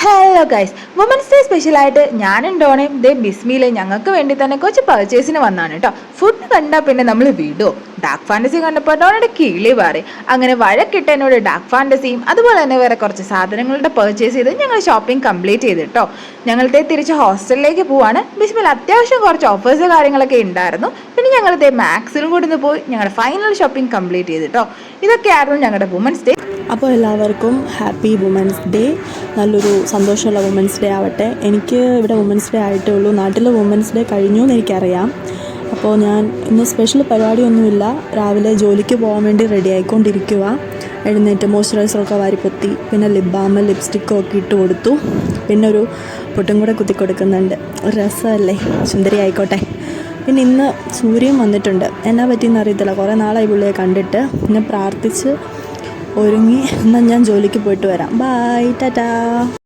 Hello guys, women's day സ്പെഷ്യലായിട്ട് ഞാനും ഡോണയും ദേ ബിസ്മിയിലെ ഞങ്ങൾക്ക് വേണ്ടി തന്നെ കുറച്ച് പർച്ചേസിന് വന്നാണ് കേട്ടോ. ഫുഡ് കണ്ടാൽ പിന്നെ നമ്മൾ വിടുമോ? ഡാർക്ക് ഫാൻറ്റസി കണ്ടപ്പോൾ ഡോണയുടെ കിളി പാറി. അങ്ങനെ വഴക്കിട്ട് എന്നോട് ഡാർക്ക് ഫാൻറ്റസിയും അതുപോലെ തന്നെ വേറെ കുറച്ച് സാധനങ്ങളുടെ പർച്ചേസ് ചെയ്ത് ഞങ്ങൾ ഷോപ്പിംഗ് കംപ്ലീറ്റ് ചെയ്ത് കേട്ടോ. ഞങ്ങളുടെ തിരിച്ച് ഹോസ്റ്റലിലേക്ക് പോവാണ്. ബിസ്മിൽ അത്യാവശ്യം കുറച്ച് ഓഫേഴ്സ് കാര്യങ്ങളൊക്കെ ഉണ്ടായിരുന്നു. പിന്നെ ഞങ്ങൾ ദേ മാക്സിലും കൂടി ഒന്ന് പോയി ഞങ്ങളുടെ ഫൈനൽ ഷോപ്പിംഗ് കംപ്ലീറ്റ് ചെയ്ത് കേട്ടോ. ഇതൊക്കെയായിരുന്നു ഞങ്ങളുടെ വുമൻസ് ഡേ. അപ്പോൾ എല്ലാവർക്കും ഹാപ്പി വുമൻസ് ഡേ. നല്ലൊരു സന്തോഷമുള്ള വുമൻസ് ഡേ ആവട്ടെ. എനിക്ക് ഇവിടെ വുമൻസ് ഡേ ആയിട്ടേ ഉള്ളൂ. നാട്ടിൽ വുമൻസ് ഡേ കഴിഞ്ഞു എന്ന് എനിക്കറിയാം. അപ്പോൾ ഞാൻ ഇന്ന് സ്പെഷ്യൽ പരിപാടിയൊന്നുമില്ല. രാവിലെ ജോലിക്ക് പോകാൻ വേണ്ടി റെഡി ആയിക്കൊണ്ടിരിക്കുക. എഴുന്നേറ്റ് മോയ്സ്ചറൈസറൊക്കെ വാരിപ്പൊത്തി, പിന്നെ ലിപ് ബാം ലിപ്സ്റ്റിക്കും ഒക്കെ ഇട്ട് കൊടുത്തു. പിന്നെ ഒരു പൊട്ടും കൂടെ കുത്തി കൊടുക്കുന്നുണ്ട്. ഒരു രസമല്ലേ, സുന്ദരി ആയിക്കോട്ടെ. പിന്നെ ഇന്ന് സൂര്യൻ വന്നിട്ടുണ്ട്. എന്നാ പറ്റിയെന്ന് അറിയത്തില്ല, കുറേ നാളായി പുള്ളിയെ കണ്ടിട്ട്. പിന്നെ പ്രാർത്ഥിച്ച് ഒരുങ്ങി എന്നാൽ ഞാൻ ജോലിക്ക് പോയിട്ട് വരാം. ബൈ, ടാറ്റാ.